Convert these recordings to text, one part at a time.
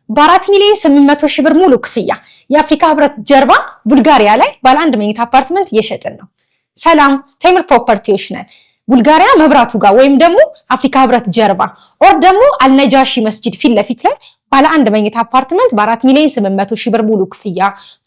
በ4 ሚሊዮን 800 ሺህ ብር ሙሉ ክፍያ የአፍሪካ ህብረት ጀርባ ቡልጋሪያ ላይ ባለ 1 መኝታ አፓርትመንት እየሸጥን ነው። ሰላም ቴምር ፕሮፐርቲዎች ነን። ቡልጋሪያ መብራቱ ጋር ወይም ደግሞ አፍሪካ ህብረት ጀርባ ኦር ደግሞ አልነጃሺ መስጂድ ፊት ለፊት ላይ ባለ 1 መኝታ አፓርትመንት በ4 ሚሊዮን 800 ሺህ ብር ሙሉ ክፍያ፣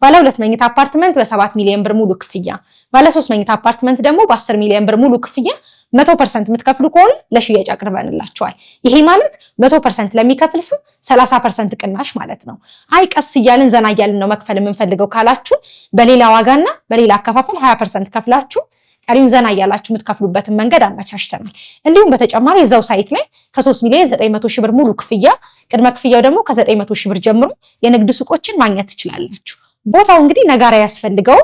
ባለ 2 መኝታ አፓርትመንት በ7 ሚሊዮን ብር ሙሉ ክፍያ፣ ባለ 3 መኝታ አፓርትመንት ደግሞ በ10 ሚሊዮን ብር ሙሉ ክፍያ 100% የምትከፍሉ ከሆነ ለሽያጭ አቅርበንላችኋል። ይሄ ማለት 100% ለሚከፍል ሰው 30% ቅናሽ ማለት ነው። አይ ቀስ እያልን ዘና እያልን ነው መክፈል የምንፈልገው ካላችሁ በሌላ ዋጋና በሌላ አከፋፈል 20% ከፍላችሁ ቀሪም ዘና እያላችሁ የምትከፍሉበትን መንገድ አመቻችተናል። እንዲሁም በተጨማሪ እዛው ሳይት ላይ ከ3 ሚሊዮን 900 ሺህ ብር ሙሉ ክፍያ፣ ቅድመ ክፍያው ደግሞ ከ900 ሺህ ብር ጀምሮ የንግድ ሱቆችን ማግኘት ትችላላችሁ። ቦታው እንግዲህ ነጋራ ያስፈልገው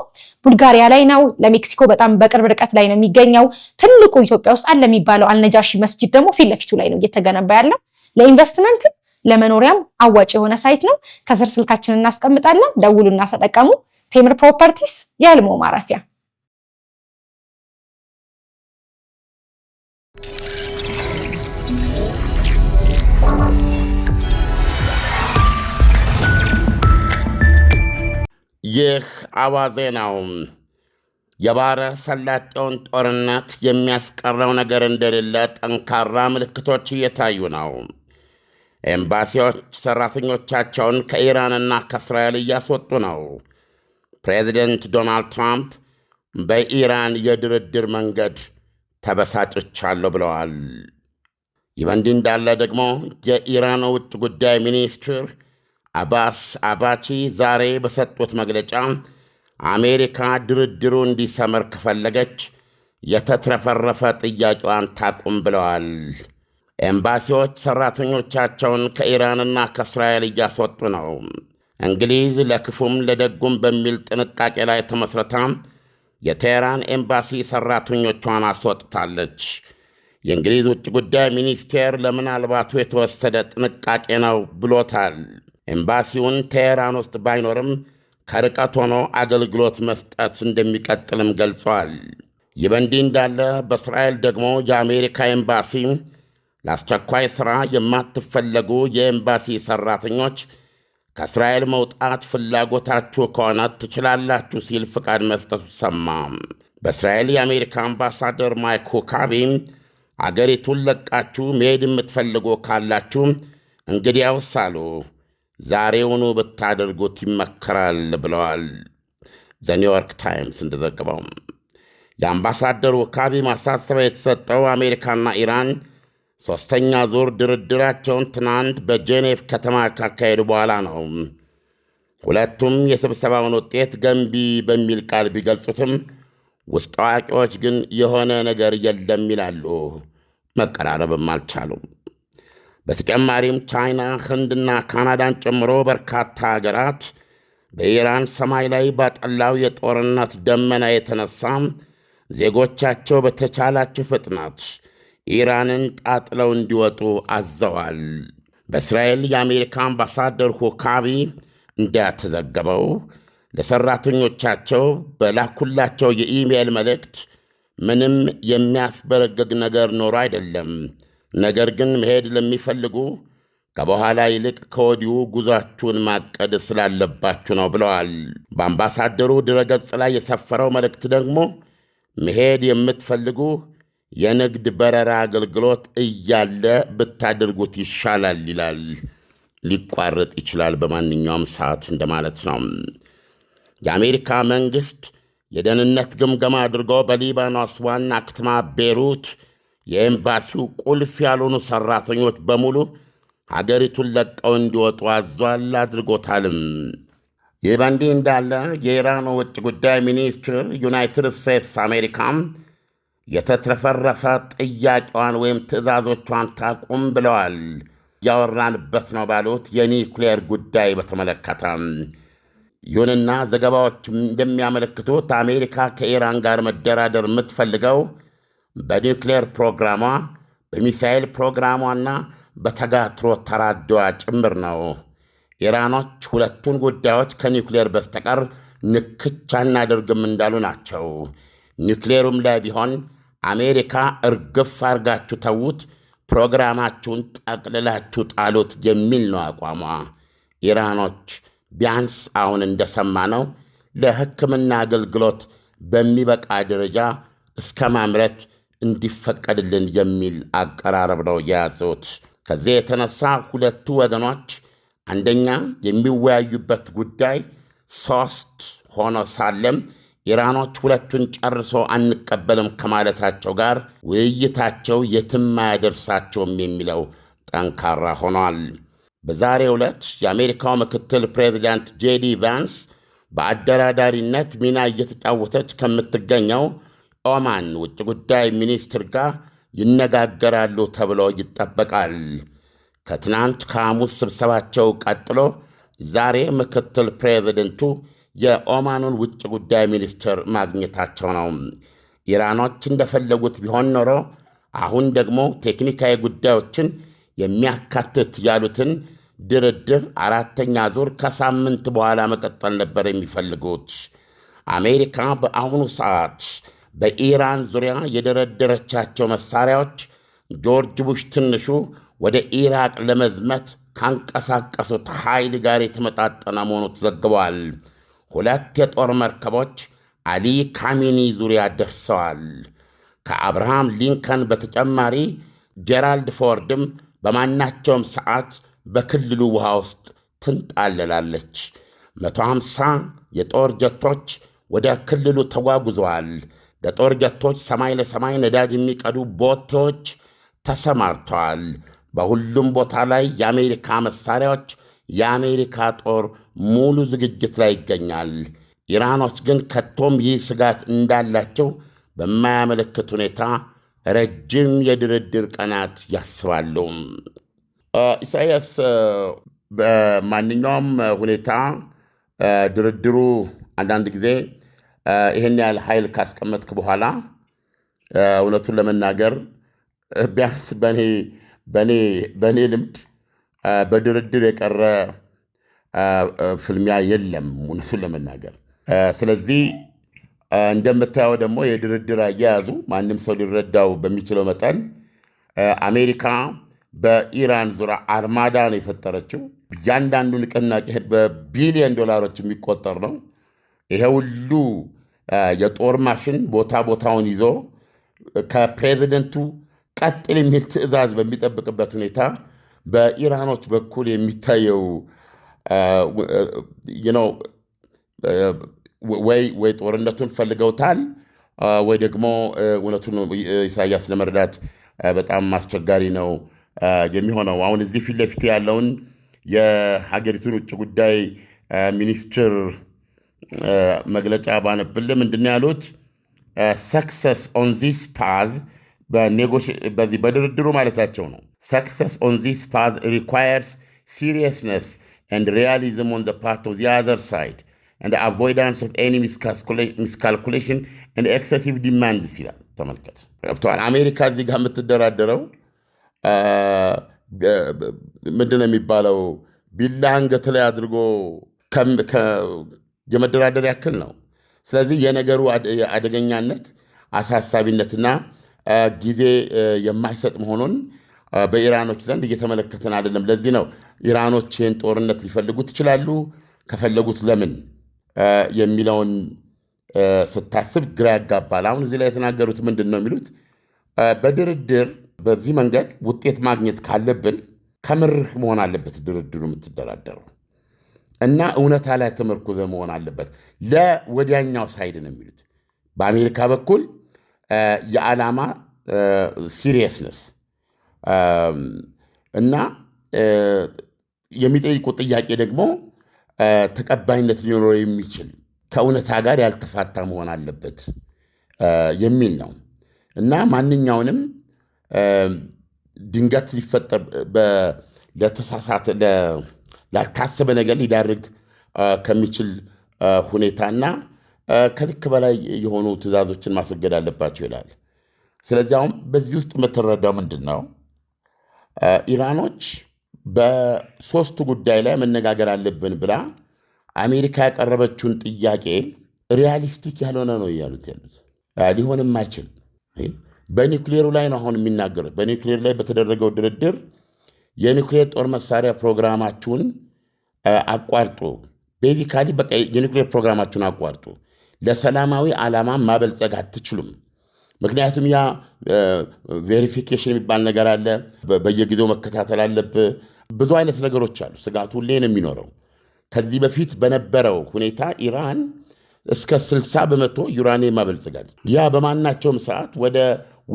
ቡልጋሪያ ላይ ነው። ለሜክሲኮ በጣም በቅርብ ርቀት ላይ ነው የሚገኘው። ትልቁ ኢትዮጵያ ውስጥ አለ የሚባለው አልነጃሺ መስጂድ ደግሞ ፊት ለፊቱ ላይ ነው እየተገነባ ያለው። ለኢንቨስትመንት ለመኖሪያም አዋጭ የሆነ ሳይት ነው። ከስር ስልካችንን እናስቀምጣለን። ደውሉና ተጠቀሙ። ቴምር ፕሮፐርቲስ የህልሞ ማረፊያ። ይህ አዋዜ ነው። የባሕረ ሰላጤውን ጦርነት የሚያስቀረው ነገር እንደሌለ ጠንካራ ምልክቶች እየታዩ ነው። ኤምባሲዎች ሠራተኞቻቸውን ከኢራንና ከእስራኤል እያስወጡ ነው። ፕሬዚደንት ዶናልድ ትራምፕ በኢራን የድርድር መንገድ ተበሳጭቻለሁ ብለዋል። ይህ በእንዲህ እንዳለ ደግሞ የኢራን ውጭ ጉዳይ ሚኒስትር አባስ አባቺ ዛሬ በሰጡት መግለጫ አሜሪካ ድርድሩ እንዲሰምር ከፈለገች የተትረፈረፈ ጥያቄዋን ታቁም ብለዋል። ኤምባሲዎች ሠራተኞቻቸውን ከኢራንና ከእስራኤል እያስወጡ ነው። እንግሊዝ ለክፉም ለደጉም በሚል ጥንቃቄ ላይ ተመስርታ የቴህራን ኤምባሲ ሠራተኞቿን አስወጥታለች። የእንግሊዝ ውጭ ጉዳይ ሚኒስቴር ለምናልባቱ የተወሰደ ጥንቃቄ ነው ብሎታል። ኤምባሲውን ቴህራን ውስጥ ባይኖርም ከርቀት ሆኖ አገልግሎት መስጠት እንደሚቀጥልም ገልጸዋል። ይህ በእንዲህ እንዳለ በእስራኤል ደግሞ የአሜሪካ ኤምባሲ ለአስቸኳይ ሥራ የማትፈለጉ የኤምባሲ ሠራተኞች ከእስራኤል መውጣት ፍላጎታችሁ ከሆነ ትችላላችሁ ሲል ፍቃድ መስጠቱ ሰማ። በእስራኤል የአሜሪካ አምባሳደር ማይክ ሁካቢ አገሪቱን ለቃችሁ መሄድ የምትፈልጉ ካላችሁ እንግዲያውስ አሉ ዛሬውኑ ብታደርጉት ይመከራል ብለዋል። ዘኒውዮርክ ታይምስ እንደዘገበው የአምባሳደሩ ሁካቢ ማሳሰቢያ የተሰጠው አሜሪካና ኢራን ሦስተኛ ዙር ድርድራቸውን ትናንት በጄኔቭ ከተማ ካካሄዱ በኋላ ነው። ሁለቱም የስብሰባውን ውጤት ገንቢ በሚል ቃል ቢገልጹትም ውስጥ አዋቂዎች ግን የሆነ ነገር የለም ይላሉ። መቀራረብም አልቻሉም። በተጨማሪም ቻይና፣ ህንድና ካናዳን ጨምሮ በርካታ አገራት በኢራን ሰማይ ላይ ባጠላው የጦርነት ደመና የተነሳ ዜጎቻቸው በተቻላቸው ፍጥነት ኢራንን ጣጥለው እንዲወጡ አዘዋል። በእስራኤል የአሜሪካ አምባሳደር ሁካቢ እንደተዘገበው ለሠራተኞቻቸው በላኩላቸው የኢሜይል መልእክት ምንም የሚያስበረግግ ነገር ኖሮ አይደለም፣ ነገር ግን መሄድ ለሚፈልጉ ከበኋላ ይልቅ ከወዲሁ ጉዟችሁን ማቀድ ስላለባችሁ ነው ብለዋል። በአምባሳደሩ ድረገጽ ላይ የሰፈረው መልእክት ደግሞ መሄድ የምትፈልጉ የንግድ በረራ አገልግሎት እያለ ብታደርጉት ይሻላል ይላል። ሊቋረጥ ይችላል በማንኛውም ሰዓት እንደማለት ነው። የአሜሪካ መንግሥት የደህንነት ግምገማ አድርጎ በሊባኖስ ዋና ከተማ ቤይሩት የኤምባሲው ቁልፍ ያልሆኑ ሠራተኞች በሙሉ ሀገሪቱን ለቀው እንዲወጡ አዟል አድርጎታልም። ይህ በእንዲህ እንዳለ የኢራኑ ውጭ ጉዳይ ሚኒስትር ዩናይትድ ስቴትስ አሜሪካም የተትረፈረፈ ጥያቄዋን ወይም ትዕዛዞቿን ታቁም ብለዋል። እያወራንበት ነው ባሉት የኒውክሌር ጉዳይ በተመለከተ። ይሁንና ዘገባዎች እንደሚያመለክቱት አሜሪካ ከኢራን ጋር መደራደር የምትፈልገው በኒውክሌር ፕሮግራሟ፣ በሚሳኤል ፕሮግራሟና በተጋትሮ ተራድዋ ጭምር ነው። ኢራኖች ሁለቱን ጉዳዮች ከኒውክሌር በስተቀር ንክች አናደርግም እንዳሉ ናቸው። ኒውክሌሩም ላይ ቢሆን አሜሪካ እርግፍ አርጋችሁ ተዉት፣ ፕሮግራማችሁን ጠቅልላችሁ ጣሉት የሚል ነው አቋሟ። ኢራኖች ቢያንስ አሁን እንደሰማነው ለሕክምና አገልግሎት በሚበቃ ደረጃ እስከ ማምረት እንዲፈቀድልን የሚል አቀራረብ ነው የያዙት። ከዚህ የተነሳ ሁለቱ ወገኖች አንደኛ የሚወያዩበት ጉዳይ 3 ሆኖ ሳለም ኢራኖች ሁለቱን ጨርሶ አንቀበልም ከማለታቸው ጋር ውይይታቸው የትም አያደርሳቸውም የሚለው ጠንካራ ሆኗል። በዛሬው ዕለት የአሜሪካው ምክትል ፕሬዚዳንት ጄዲ ቫንስ በአደራዳሪነት ሚና እየተጫወተች ከምትገኘው ኦማን ውጭ ጉዳይ ሚኒስትር ጋር ይነጋገራሉ ተብሎ ይጠበቃል። ከትናንት ከሐሙስ ስብሰባቸው ቀጥሎ ዛሬ ምክትል ፕሬዚደንቱ የኦማኑን ውጭ ጉዳይ ሚኒስትር ማግኘታቸው ነው። ኢራኖች እንደፈለጉት ቢሆን ኖሮ አሁን ደግሞ ቴክኒካዊ ጉዳዮችን የሚያካትት ያሉትን ድርድር 4ኛ ዙር ከሳምንት በኋላ መቀጠል ነበር የሚፈልጉት። አሜሪካ በአሁኑ ሰዓት በኢራን ዙሪያ የደረደረቻቸው መሳሪያዎች ጆርጅ ቡሽ ትንሹ ወደ ኢራቅ ለመዝመት ካንቀሳቀሱት ኃይል ጋር የተመጣጠነ መሆኑ ተዘግበዋል። 2 የጦር መርከቦች አሊ ካሚኒ ዙሪያ ደርሰዋል። ከአብርሃም ሊንከን በተጨማሪ ጄራልድ ፎርድም በማናቸውም ሰዓት በክልሉ ውሃ ውስጥ ትንጣለላለች። 150 የጦር ጀቶች ወደ ክልሉ ተጓጉዘዋል። ለጦር ጀቶች ሰማይ ለሰማይ ነዳጅ የሚቀዱ ቦቴዎች ተሰማርተዋል። በሁሉም ቦታ ላይ የአሜሪካ መሳሪያዎች፣ የአሜሪካ ጦር ሙሉ ዝግጅት ላይ ይገኛል። ኢራኖች ግን ከቶም ይህ ስጋት እንዳላቸው በማያመለክት ሁኔታ ረጅም የድርድር ቀናት ያስባሉ። ኢሳይያስ፣ በማንኛውም ሁኔታ ድርድሩ አንዳንድ ጊዜ ይህን ያህል ኃይል ካስቀመጥክ በኋላ እውነቱን ለመናገር ቢያንስ በእኔ ልምድ በድርድር የቀረ ፍልሚያ የለም እውነቱን ለመናገር። ስለዚህ እንደምታየው ደግሞ የድርድር አያያዙ ማንም ሰው ሊረዳው በሚችለው መጠን አሜሪካ በኢራን ዙሪያ አርማዳ ነው የፈጠረችው። እያንዳንዱ ንቅናቄ በቢሊዮን ዶላሮች የሚቆጠር ነው። ይሄ ሁሉ የጦር ማሽን ቦታውን ይዞ ከፕሬዚደንቱ ቀጥል የሚል ትዕዛዝ በሚጠብቅበት ሁኔታ በኢራኖች በኩል የሚታየው ወይ ጦርነቱን ፈልገውታል ወይ ደግሞ እውነቱን ኢሳያስ ለመረዳት በጣም አስቸጋሪ ነው የሚሆነው። አሁን እዚህ ፊት ለፊት ያለውን የሀገሪቱን ውጭ ጉዳይ ሚኒስትር መግለጫ ባነብልህ ምንድን ያሉት? ሰክሰስ ኦን ዚስ ፓዝ በዚህ በድርድሩ ማለታቸው ነው። ሰክሰስ ኦን ዚስ ፓዝ ሪኳየርስ ሲሪየስነስ ኤንድ ሪያሊዝም ኦን ዘ ፓርት ኦፍ ዘ አዘር ሳይድ ኤንድ አቮይዳንስ ኦፍ ኤኒ ሚስካልኩሌሽን ኤንድ ኤክሰሲቭ ዲማንድስ ይላል። ተመልከት። አሜሪካ እዚህ ጋር የምትደራደረው ምንድን ነው የሚባለው? ቢላ አንገት ላይ አድርጎ የመደራደር ያክል ነው። ስለዚህ የነገሩ አደገኛነት፣ አሳሳቢነትና ጊዜ የማይሰጥ መሆኑን በኢራኖች ዘንድ እየተመለከትን አይደለም። ለዚህ ነው ኢራኖች ይህን ጦርነት ሊፈልጉት ይችላሉ፣ ከፈለጉት ለምን የሚለውን ስታስብ ግራ ያጋባል። አሁን እዚህ ላይ የተናገሩት ምንድን ነው የሚሉት? በድርድር በዚህ መንገድ ውጤት ማግኘት ካለብን ከምርህ መሆን አለበት ድርድሩ የምትደራደረው እና እውነታ ላይ ተመርኩዘ መሆን አለበት። ለወዲያኛው ሳይድ ነው የሚሉት። በአሜሪካ በኩል የዓላማ ሲሪየስነስ እና የሚጠይቁት ጥያቄ ደግሞ ተቀባይነት ሊኖረው የሚችል ከእውነታ ጋር ያልተፋታ መሆን አለበት የሚል ነው እና ማንኛውንም ድንገት ሊፈጠር ለተሳሳተ ላልታሰበ ነገር ሊዳርግ ከሚችል ሁኔታና ከልክ በላይ የሆኑ ትዕዛዞችን ማስወገድ አለባቸው ይላል። ስለዚህ አሁን በዚህ ውስጥ የምትረዳው ምንድን ነው? ኢራኖች በሦስቱ ጉዳይ ላይ መነጋገር አለብን ብላ አሜሪካ ያቀረበችውን ጥያቄ ሪያሊስቲክ ያልሆነ ነው እያሉት ያሉት። ሊሆንም አይችልም። በኒውክሌሩ ላይ ነው አሁን የሚናገሩት። በኒውክሌር ላይ በተደረገው ድርድር የኒውክሌር ጦር መሳሪያ ፕሮግራማችሁን አቋርጡ። ቤዚካሊ በቃ የኒውክሌር ፕሮግራማችሁን አቋርጡ። ለሰላማዊ ዓላማ ማበልጸግ አትችሉም። ምክንያቱም ያ ቬሪፊኬሽን የሚባል ነገር አለ። በየጊዜው መከታተል አለብህ። ብዙ አይነት ነገሮች አሉ። ስጋቱ ሁሌ ነው የሚኖረው። ከዚህ በፊት በነበረው ሁኔታ ኢራን እስከ 60% ዩራኒየም አበልጽጋለች። ያ በማናቸውም ሰዓት ወደ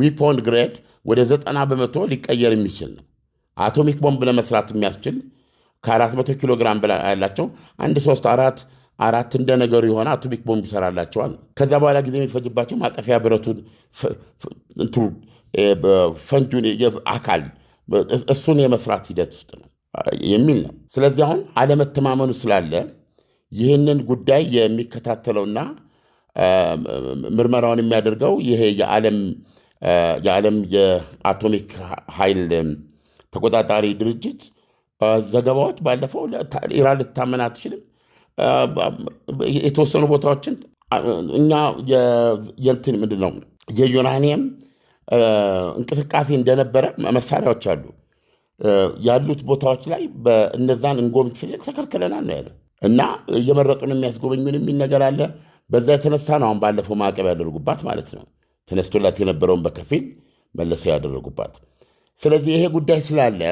ዊፖን ግሬድ ወደ 90% ሊቀየር የሚችል ነው። አቶሚክ ቦምብ ለመስራት የሚያስችል ከ400 ኪሎ ግራም በላይ ያላቸው 1 እንደ ነገሩ የሆነ አቶሚክ ቦምብ ይሰራላቸዋል። ከዛ በኋላ ጊዜ የሚፈጅባቸው ማጠፊያ ብረቱን ፈንጁን አካል እሱን የመስራት ሂደት ውስጥ ነው የሚል ነው። ስለዚህ አሁን አለመተማመኑ ስላለ ይህንን ጉዳይ የሚከታተለውና ምርመራውን የሚያደርገው ይሄ የዓለም የአቶሚክ ኃይል ተቆጣጣሪ ድርጅት ዘገባዎች ባለፈው ኢራን ልትታመን አትችልም፣ የተወሰኑ ቦታዎችን እኛ የእንትን ምንድን ነው የዩራኒየም እንቅስቃሴ እንደነበረ መሳሪያዎች አሉ ያሉት ቦታዎች ላይ እነዛን እንጎብኝ ስንል ተከልክለናል ነው ያለው። እና እየመረጡን የሚያስጎበኙን የሚል ነገር አለ። በዛ የተነሳ ነው አሁን ባለፈው ማዕቀብ ያደረጉባት ማለት ነው። ተነስቶላት የነበረውን በከፊል መለሰው ያደረጉባት። ስለዚህ ይሄ ጉዳይ ስላለ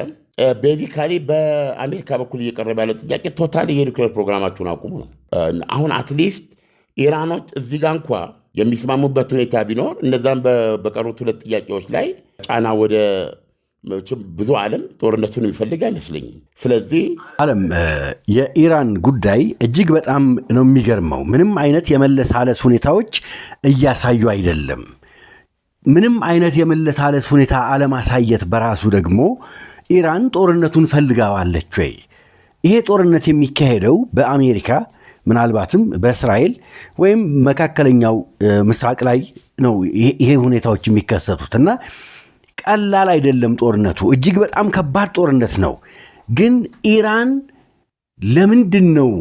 ቤዚካሊ በአሜሪካ በኩል እየቀረበ ያለው ጥያቄ ቶታል የኒውክሌር ፕሮግራማችሁን አቁሙ ነው። አሁን አትሊስት ኢራኖች እዚህ ጋር እንኳ የሚስማሙበት ሁኔታ ቢኖር እነዛም በቀሩት 2 ጥያቄዎች ላይ ጫና ወደ ብዙ ዓለም ጦርነቱን የሚፈልግ አይመስለኝም። ስለዚህ ዓለም የኢራን ጉዳይ እጅግ በጣም ነው የሚገርመው። ምንም አይነት የመለሳለስ ሁኔታዎች እያሳዩ አይደለም። ምንም አይነት የመለሳለስ ሁኔታ አለማሳየት በራሱ ደግሞ ኢራን ጦርነቱን ፈልጋዋለች ወይ? ይሄ ጦርነት የሚካሄደው በአሜሪካ ምናልባትም በእስራኤል ወይም መካከለኛው ምስራቅ ላይ ነው ይሄ ሁኔታዎች የሚከሰቱት እና ቀላል አይደለም ጦርነቱ። እጅግ በጣም ከባድ ጦርነት ነው። ግን ኢራን ለምንድን ነው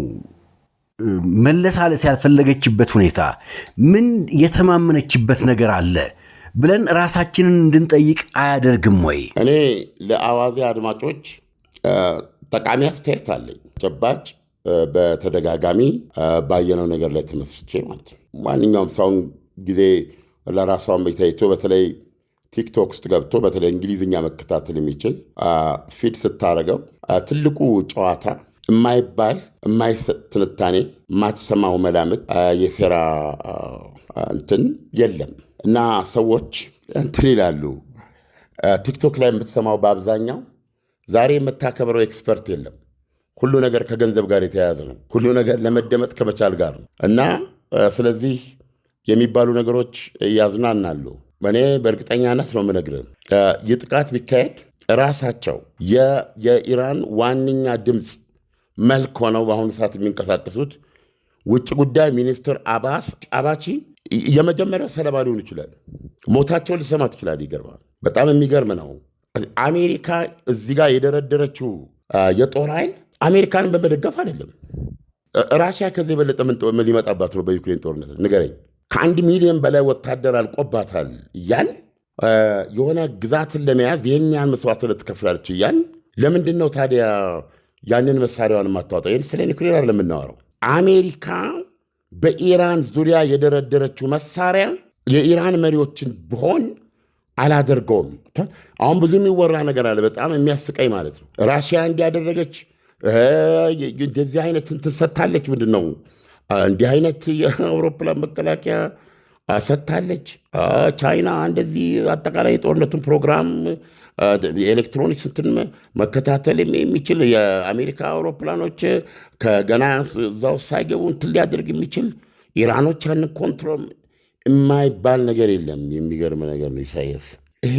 መለሳለስ ያልፈለገችበት ሁኔታ? ምን የተማመነችበት ነገር አለ ብለን ራሳችንን እንድንጠይቅ አያደርግም ወይ? እኔ ለአዋዜ አድማጮች ጠቃሚ አስተያየት አለኝ። ጨባጭ በተደጋጋሚ ባየነው ነገር ላይ ተመስርቼ ማለት ነው። ማንኛውም ሰውን ጊዜ ለራሷን ቤታይቶ በተለይ ቲክቶክ ውስጥ ገብቶ በተለይ እንግሊዝኛ መከታተል የሚችል ፊድ ስታደርገው ትልቁ ጨዋታ የማይባል የማይሰጥ ትንታኔ የማትሰማው መላምት የሴራ እንትን የለም እና ሰዎች እንትን ይላሉ። ቲክቶክ ላይ የምትሰማው በአብዛኛው ዛሬ የምታከብረው ኤክስፐርት የለም። ሁሉ ነገር ከገንዘብ ጋር የተያያዘ ነው። ሁሉ ነገር ለመደመጥ ከመቻል ጋር ነው እና ስለዚህ የሚባሉ ነገሮች ያዝናናሉ። እኔ በእርግጠኛነት ነው የምነግርህ፣ ይህ ጥቃት ቢካሄድ ራሳቸው የኢራን ዋነኛ ድምፅ መልክ ሆነው በአሁኑ ሰዓት የሚንቀሳቀሱት ውጭ ጉዳይ ሚኒስትር አባቺ የመጀመሪያው ሰለባ ሊሆን ይችላል። ሞታቸውን ሊሰማ ትችላል። ይገርማል። በጣም የሚገርም ነው። አሜሪካ እዚህ ጋር የደረደረችው የጦር ኃይል አሜሪካንን በመደገፍ አይደለም። ራሽያ ከዚህ የበለጠ ምን ሊመጣባት ነው? በዩክሬን ጦርነት ንገረኝ። ከ1 ሚሊዮን በላይ ወታደር አልቆባታል እያል የሆነ ግዛትን ለመያዝ ይህን ያን መስዋዕትነት ትከፍላለች እያል ለምንድን ነው ታዲያ ያንን መሳሪያዋን የማታወጣው? ይህን ስለ ኒውክሌር አይደለም የምናወራው። አሜሪካ በኢራን ዙሪያ የደረደረችው መሳሪያ የኢራን መሪዎችን ብሆን አላደርገውም። አሁን ብዙ የሚወራ ነገር አለ፣ በጣም የሚያስቀኝ ማለት ነው። ራሽያ እንዲያደረገች እንደዚህ አይነት እንትን ሰጥታለች። ምንድን ነው እንዲህ አይነት የአውሮፕላን መከላከያ ሰጥታለች። ቻይና እንደዚህ አጠቃላይ የጦርነቱን ፕሮግራም የኤሌክትሮኒክስ እንትን መከታተል የሚችል የአሜሪካ አውሮፕላኖች ከገና እዛው ሳይገቡ እንትን ሊያደርግ የሚችል ኢራኖች ያንን ኮንትሮል የማይባል ነገር የለም። የሚገርም ነገር ነው ኢሳያስ። ይሄ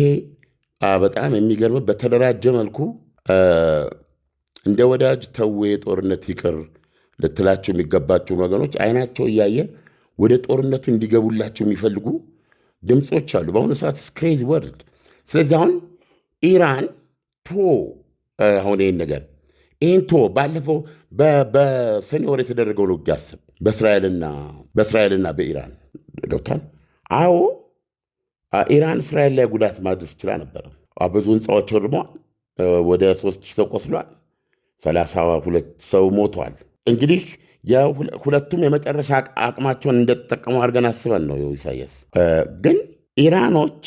በጣም የሚገርም በተደራጀ መልኩ እንደ ወዳጅ ተዌ ጦርነት ይቅር ልትላቸው የሚገባቸው ወገኖች አይናቸው እያየ ወደ ጦርነቱ እንዲገቡላቸው የሚፈልጉ ድምፆች አሉ። በአሁኑ ሰዓት ክሬዚ ወርልድ። ስለዚህ አሁን ኢራን አሁን ይህን ነገር ባለፈው በሰኔ ወር የተደረገውን ውጊያ አስብ። በእስራኤልና በኢራን ዶክተር አዎ ኢራን እስራኤል ላይ ጉዳት ማድረስ ይችላ ነበረ። ብዙ ህንፃዎች ወድመዋል። ወደ 3000 ሰው ቆስሏል። 32 ሰው ሞቷል። እንግዲህ ሁለቱም የመጨረሻ አቅማቸውን እንደተጠቀሙ አድርገን አስበን ነው ኢሳያስ። ግን ኢራኖች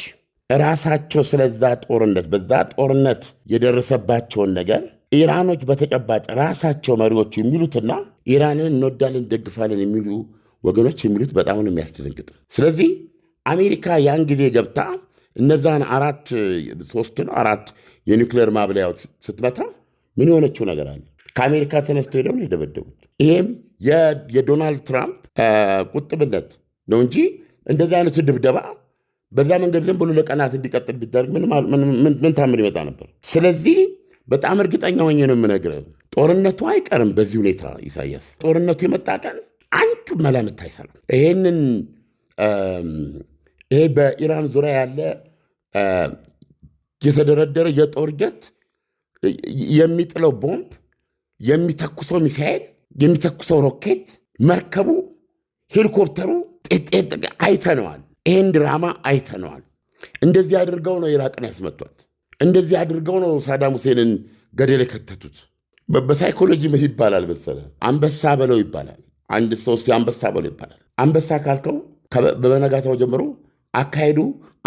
ራሳቸው ስለዛ ጦርነት በዛ ጦርነት የደረሰባቸውን ነገር ኢራኖች በተጨባጭ ራሳቸው መሪዎቹ የሚሉትና ኢራንን እንወዳለን እንደግፋለን የሚሉ ወገኖች የሚሉት በጣም ነው የሚያስደነግጥ። ስለዚህ አሜሪካ ያን ጊዜ ገብታ እነዛን 4 የኒውክሌር ማብለያዎች ስትመታ ምን የሆነችው ነገር አለ? ከአሜሪካ ተነስተው ሄደው ነው የደበደቡት። ይሄም የዶናልድ ትራምፕ ቁጥብነት ነው እንጂ እንደዚህ አይነቱ ድብደባ በዛ መንገድ ዝም ብሎ ለቀናት እንዲቀጥል ቢደረግ ምን ታምር ይመጣ ነበር? ስለዚህ በጣም እርግጠኛ ሆኜ ነው የምነግርህ፣ ጦርነቱ አይቀርም በዚህ ሁኔታ ኢሳያስ። ጦርነቱ የመጣ ቀን አንዱ መላምት አይሰራም። ይሄ በኢራን ዙሪያ ያለ የተደረደረ የጦር ጀት የሚጥለው ቦምብ፣ የሚተኩሰው ሚሳኤል፣ የሚተኩሰው ሮኬት፣ መርከቡ፣ ሄሊኮፕተሩ አይተነዋል። ይህን ድራማ አይተነዋል። እንደዚህ አድርገው ነው ኢራቅን ያስመቷት። እንደዚህ አድርገው ነው ሳዳም ሁሴንን ገደል የከተቱት። በሳይኮሎጂ ምን ይባላል መሰለህ? አንበሳ በለው ይባላል። አንድ ሰው አንበሳ በለው ይባላል። አንበሳ ካልከው በበነጋታው ጀምሮ አካሄዱ፣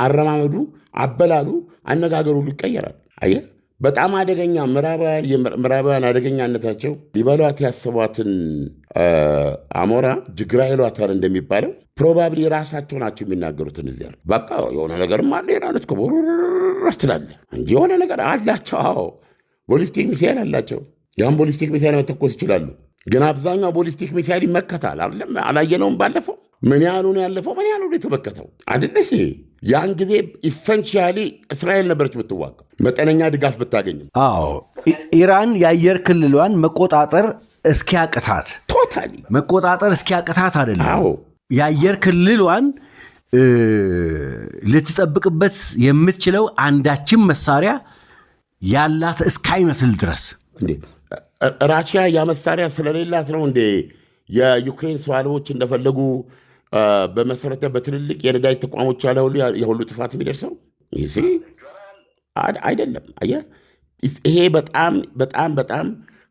አረማመዱ፣ አበላሉ፣ አነጋገሩ ይቀየራል። አየህ፣ በጣም አደገኛ ምዕራባውያን አደገኛነታቸው ሊበሏት ያሰቧትን አሞራ ጅግራ ይሏታል እንደሚባለው ፕሮባብሊ ራሳቸው ናቸው የሚናገሩትን። እዚያ በቃ የሆነ ነገርም አለ ኢራኖች ትላለህ እንጂ የሆነ ነገር አላቸው። ቦሊስቲክ ሚሳይል አላቸው። ያን ቦሊስቲክ ሚሳይል መተኮስ ይችላሉ። ግን አብዛኛው ቦሊስቲክ ሚሳይል ይመከታል። አላየነውም? ባለፈው ምን ያህሉን ያለፈው ምን ያህሉ የተመከተው አይደለሽ? ያን ጊዜ ኢሰንሺያሊ እስራኤል ነበረች የምትዋጋ መጠነኛ ድጋፍ ብታገኝም። አዎ ኢራን የአየር ክልሏን መቆጣጠር እስኪያቅታት ቶታሊ መቆጣጠር እስኪያቅታት አይደለም። አዎ የአየር ክልሏን ልትጠብቅበት የምትችለው አንዳችም መሳሪያ ያላት እስካይመስል ድረስ ራሽያ ያ መሳሪያ ስለሌላት ነው እንዴ የዩክሬን ሰው አልቦች እንደፈለጉ በመሰረተ በትልልቅ የነዳጅ ተቋሞች ያለ ሁሉ የሁሉ ጥፋት የሚደርሰው? ይሄ አይደለም። አየህ፣ ይሄ በጣም በጣም በጣም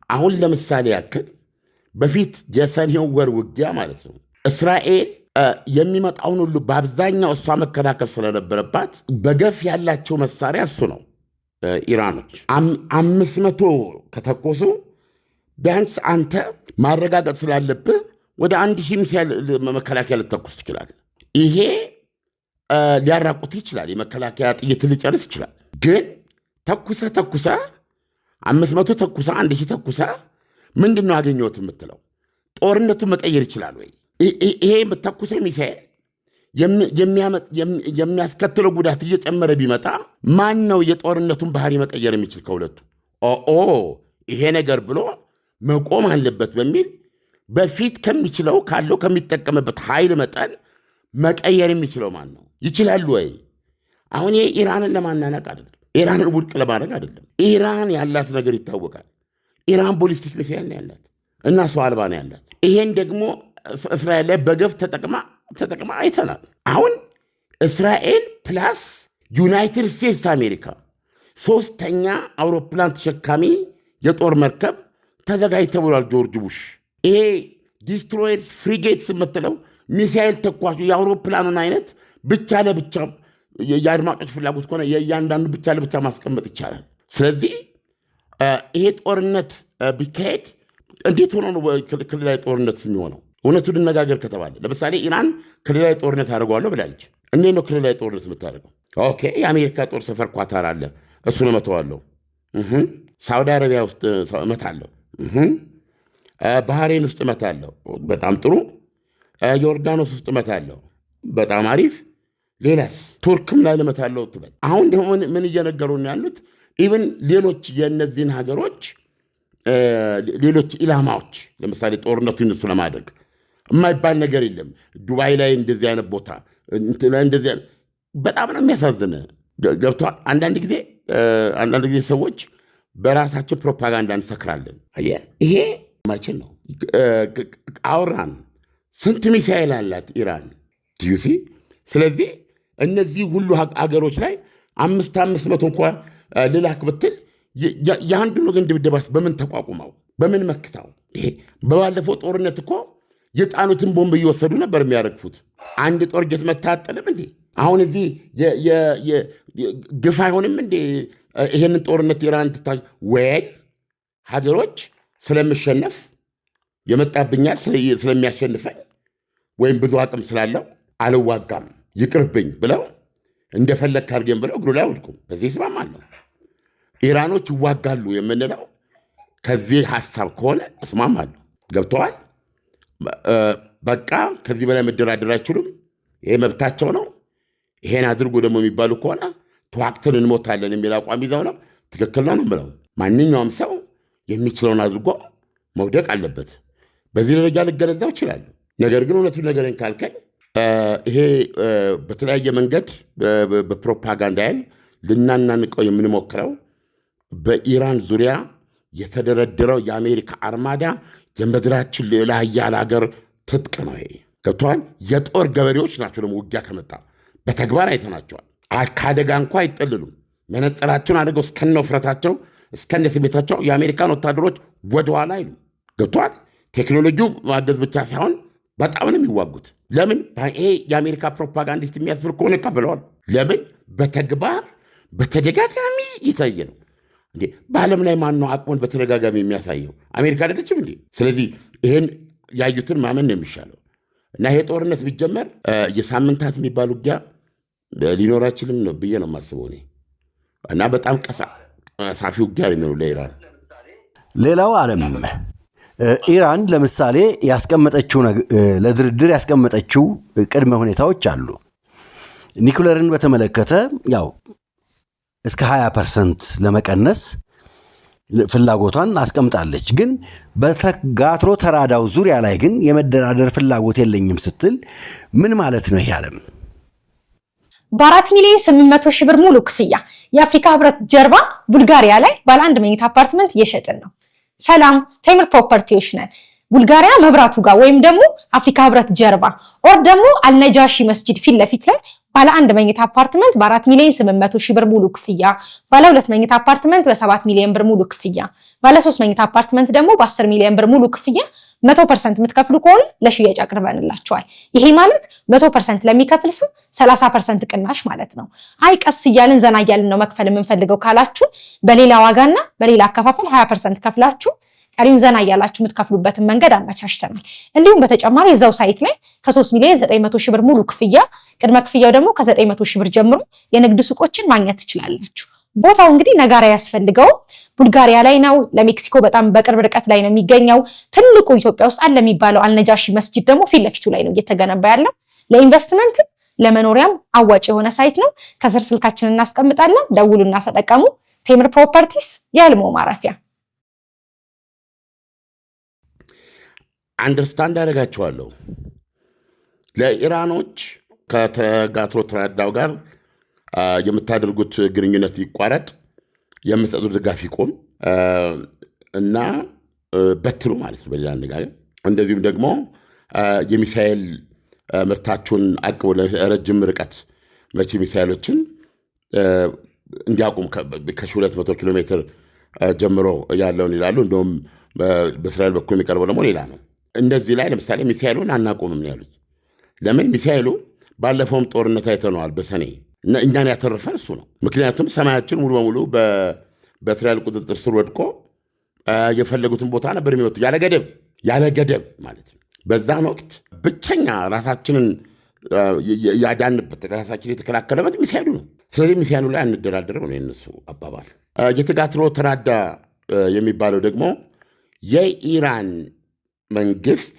አሁን ለምሳሌ ያክል በፊት የሰኔው ወር ውጊያ ማለት ነው እስራኤል የሚመጣውን ሁሉ በአብዛኛው እሷ መከላከል ስለነበረባት በገፍ ያላቸው መሳሪያ እሱ ነው። ኢራኖች 500 ከተኮሱ ቢያንስ አንተ ማረጋገጥ ስላለብህ ወደ 1000 ሚሳይል መከላከያ ልተኩስ ትችላል። ይሄ ሊያራቁት ይችላል። የመከላከያ ጥይት ሊጨርስ ይችላል። ግን ተኩሰ 500 ተኩሰ 1000 ተኩሰ ምንድን ነው አገኘሁት የምትለው? ጦርነቱን መቀየር ይችላል ወይ? ይሄ የምተኩሰው ሚሳይል የሚያስከትለው ጉዳት እየጨመረ ቢመጣ ማን ነው የጦርነቱን ባህሪ መቀየር የሚችል ከሁለቱ? ይሄ ነገር ብሎ መቆም አለበት በሚል በፊት ከሚችለው ካለው ከሚጠቀምበት ኃይል መጠን መቀየር የሚችለው ማን ነው? ይችላሉ ወይ? አሁን ይሄ ኢራንን ለማናነቅ አይደለም፣ ኢራንን ውድቅ ለማድረግ አይደለም። ኢራን ያላት ነገር ይታወቃል። ኢራን ቦሊስቲክ ሚሳይል ነው ያላት እና ሰው አልባ ነው ያላት። ይሄን ደግሞ እስራኤል ላይ በገፍ ተጠቅማ አይተናል። አሁን እስራኤል ፕላስ ዩናይትድ ስቴትስ አሜሪካ ሶስተኛ አውሮፕላን ተሸካሚ የጦር መርከብ ተዘጋጅ ተብሏል። ጆርጅ ቡሽ ይሄ ዲስትሮየርስ ፍሪጌትስ የምትለው ሚሳኤል ተኳሹ የአውሮፕላኑን አይነት ብቻ ለብቻ የአድማጮች ፍላጎት ከሆነ የእያንዳንዱ ብቻ ለብቻ ማስቀመጥ ይቻላል። ስለዚህ ይሄ ጦርነት ቢካሄድ እንዴት ሆኖ ነው ክልላዊ ጦርነት የሚሆነው? እውነቱን እንነጋገር ከተባለ ለምሳሌ ኢራን ክልላዊ ጦርነት አድርገዋለሁ ብላለች። እንዴት ነው ክልላዊ ጦርነት የምታደርገው? ኦኬ የአሜሪካ ጦር ሰፈር ኳታር አለ፣ እሱን እመተዋለሁ። ሳውዲ አረቢያ ውስጥ እመታለሁ። ባህሬን ውስጥ እመታለሁ። በጣም ጥሩ። ዮርዳኖስ ውስጥ እመታለሁ። በጣም አሪፍ። ሌላስ? ቱርክም ላይ ልመታለሁ ትበል። አሁን ደግሞ ምን እየነገሩን ያሉት ኢቭን ሌሎች የእነዚህን ሀገሮች ሌሎች ኢላማዎች ለምሳሌ ጦርነቱ እነሱ ለማድረግ የማይባል ነገር የለም። ዱባይ ላይ እንደዚህ አይነት ቦታ እንደዚህ በጣም ነው የሚያሳዝን። ገብቷል። አንዳንድ ጊዜ ሰዎች በራሳችን ፕሮፓጋንዳ እንሰክራለን። ይሄ ማችን ነው። አውራን ስንት ሚሳኤል አላት ኢራን ዩሲ። ስለዚህ እነዚህ ሁሉ አገሮች ላይ 500 እንኳ ልላክ ብትል የአንዱን ወገን ድብደባስ በምን ተቋቁመው በምን መክተው? ይሄ በባለፈው ጦርነት እኮ የጣኑትን ቦምብ እየወሰዱ ነበር የሚያረግፉት። አንድ ጦር ጀት መታጠልም እንዴ? አሁን እዚህ ግፍ አይሆንም እንዴ? ይሄንን ጦርነት ኢራን ወይ ሀገሮች ስለምሸነፍ የመጣብኛል ስለሚያሸንፈኝ ወይም ብዙ አቅም ስላለው አልዋጋም ይቅርብኝ ብለው እንደፈለግ አድርገን ብለው እግሩ ላይ አውድቁም። በዚህ እስማማለሁ። ኢራኖች ይዋጋሉ የምንለው ከዚህ ሀሳብ ከሆነ እስማማለሁ። ገብተዋል። በቃ ከዚህ በላይ መደራደር አይችሉም። ይሄ መብታቸው ነው። ይሄን አድርጎ ደግሞ የሚባሉ ከሆነ ተዋቅተን እንሞታለን የሚል አቋም ይዘው ነው። ትክክል ነው ብለው ማንኛውም ሰው የሚችለውን አድርጎ መውደቅ አለበት። በዚህ ደረጃ ልገነዘብ ይችላል። ነገር ግን እውነቱን ነገርን ካልከኝ ይሄ በተለያየ መንገድ በፕሮፓጋንዳ ያህል ልናናንቀው የምንሞክረው በኢራን ዙሪያ የተደረደረው የአሜሪካ አርማዳ የምድራችን ሌላ ኃያል ሀገር ትጥቅ ነው። ይሄ ገብተዋል። የጦር ገበሬዎች ናቸው። ደግሞ ውጊያ ከመጣ በተግባር አይተናቸዋል። ከአደጋ እንኳ አይጠልሉም። መነጽራቸውን አድርገው እስከነ ውፍረታቸው እስከነ ስሜታቸው የአሜሪካን ወታደሮች ወደኋላ አይሉ። ገብተዋል። ቴክኖሎጂው ማገዝ ብቻ ሳይሆን በጣም ነው የሚዋጉት። ለምን? ይሄ የአሜሪካ ፕሮፓጋንዲስት የሚያስብል ከሆነ ይቀበለዋል። ለምን? በተግባር በተደጋጋሚ ይታየ ነው እንዴ። በዓለም ላይ ማነው አቅሙን በተደጋጋሚ የሚያሳየው? አሜሪካ አይደለችም እንዴ? ስለዚህ ይህን ያዩትን ማመን ነው የሚሻለው። እና ይሄ ጦርነት ቢጀመር የሳምንታት የሚባል ውጊያ ሊኖር አይችልም ነው ብዬ ነው የማስበው እኔ። እና በጣም ቀሳፊ ውጊያ የሚሆኑ ለኢራን። ሌላው ዓለም ኢራን ለምሳሌ ያስቀመጠችው ለድርድር ያስቀመጠችው ቅድመ ሁኔታዎች አሉ። ኒኩለርን በተመለከተ ያው እስከ 20% ለመቀነስ ፍላጎቷን አስቀምጣለች። ግን በተጋትሮ ተራዳው ዙሪያ ላይ ግን የመደራደር ፍላጎት የለኝም ስትል ምን ማለት ነው? ይህ ዓለም በ4,800,000 ብር ሙሉ ክፍያ የአፍሪካ ህብረት ጀርባ ቡልጋሪያ ላይ ባለ 1 መኝታ አፓርትመንት እየሸጥን ነው። ሰላም ቴምር ፕሮፐርቲዎች ነን። ቡልጋሪያ መብራቱ ጋር ወይም ደግሞ አፍሪካ ህብረት ጀርባ ኦር ደግሞ አልነጃሺ መስጂድ ፊት ለፊት ላይ ባለ 1 መኝታ አፓርትመንት በ4,800,000 ብር ሙሉ ክፍያ፣ ባለ 2 መኝታ አፓርትመንት በ7 ሚሊዮን ብር ሙሉ ክፍያ፣ ባለ 3 መኝታ አፓርትመንት ደግሞ በ10 ሚሊዮን ብር ሙሉ ክፍያ 100% የምትከፍሉ ከሆነ ለሽያጭ አቅርበንላችኋል። ይሄ ማለት 100% ለሚከፍል ሰው 30% ቅናሽ ማለት ነው። አይ ቀስ እያልን ዘና እያልን ነው መክፈል የምንፈልገው ካላችሁ በሌላ ዋጋና በሌላ አከፋፈል 20% ከፍላችሁ ቀሪውን ዘና እያላችሁ የምትከፍሉበትን መንገድ አመቻችተናል። እንዲሁም በተጨማሪ እዛው ሳይት ላይ ከ3,900,000 ብር ሙሉ ክፍያ፣ ቅድመ ክፍያው ደግሞ ከ900,000 ብር ጀምሮ የንግድ ሱቆችን ማግኘት ትችላላችሁ። ቦታው እንግዲህ ነጋራ ያስፈልገው ቡልጋሪያ ላይ ነው። ለሜክሲኮ በጣም በቅርብ ርቀት ላይ ነው የሚገኘው። ትልቁ ኢትዮጵያ ውስጥ አለ የሚባለው አልነጃሺ መስጂድ ደግሞ ፊት ለፊቱ ላይ ነው እየተገነባ ያለው። ለኢንቨስትመንት ለመኖሪያም አዋጭ የሆነ ሳይት ነው። ከስር ስልካችንን እናስቀምጣለን። ደውሉና ተጠቀሙ። ቴምር ፕሮፐርቲስ የህልሞ ማረፊያ። አንደርስታንድ አደርጋቸዋለሁ። ለኢራኖች ከተጋትሮ ተራዳው ጋር የምታደርጉት ግንኙነት ይቋረጥ፣ የምትሰጡት ድጋፍ ይቆም እና በትኑ ማለት ነው በሌላ አነጋገር። እንደዚሁም ደግሞ የሚሳኤል ምርታችሁን አቅቦ ለረጅም ርቀት መቺ ሚሳኤሎችን እንዲያቁም ከ200 ኪሎ ሜትር ጀምሮ ያለውን ይላሉ። እንደውም በእስራኤል በኩል የሚቀርበው ደግሞ ሌላ ነው። እንደዚህ ላይ ለምሳሌ ሚሳኤሉን አናቆምም ነው ያሉት። ለምን? ሚሳኤሉ ባለፈውም ጦርነት አይተነዋል በሰኔ እኛን ያተረፈን እሱ ነው። ምክንያቱም ሰማያችን ሙሉ በሙሉ በእስራኤል ቁጥጥር ስር ወድቆ የፈለጉትን ቦታ ነበር የሚወጡ ያለ ገደብ ማለት ነው። በዛን ወቅት ብቸኛ ራሳችንን ያዳንበት ራሳችን የተከላከለበት ሚሳኤሉ ነው። ስለዚህ ሚሳኤሉ ላይ አንደራደርም ነው የነሱ አባባል። የተጋትሮ ተራዳ የሚባለው ደግሞ የኢራን መንግስት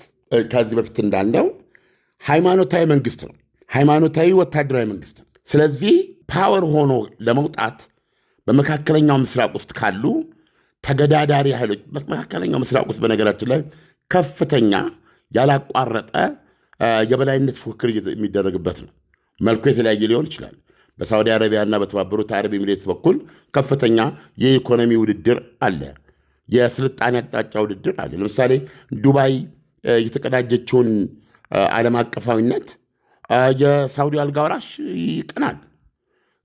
ከዚህ በፊት እንዳለው ሃይማኖታዊ መንግስት ነው። ሃይማኖታዊ ወታደራዊ መንግስት ነው። ስለዚህ ፓወር ሆኖ ለመውጣት በመካከለኛው ምስራቅ ውስጥ ካሉ ተገዳዳሪ ኃይሎች መካከለኛው ምስራቅ ውስጥ በነገራችን ላይ ከፍተኛ ያላቋረጠ የበላይነት ፉክክር የሚደረግበት ነው። መልኩ የተለያየ ሊሆን ይችላል። በሳዑዲ አረቢያና በተባበሩት አረብ ኤሚሬትስ በኩል ከፍተኛ የኢኮኖሚ ውድድር አለ። የስልጣኔ አቅጣጫ ውድድር አለ። ለምሳሌ ዱባይ የተቀዳጀችውን ዓለም አቀፋዊነት የሳዑዲ አልጋ ወራሽ ይቀናል።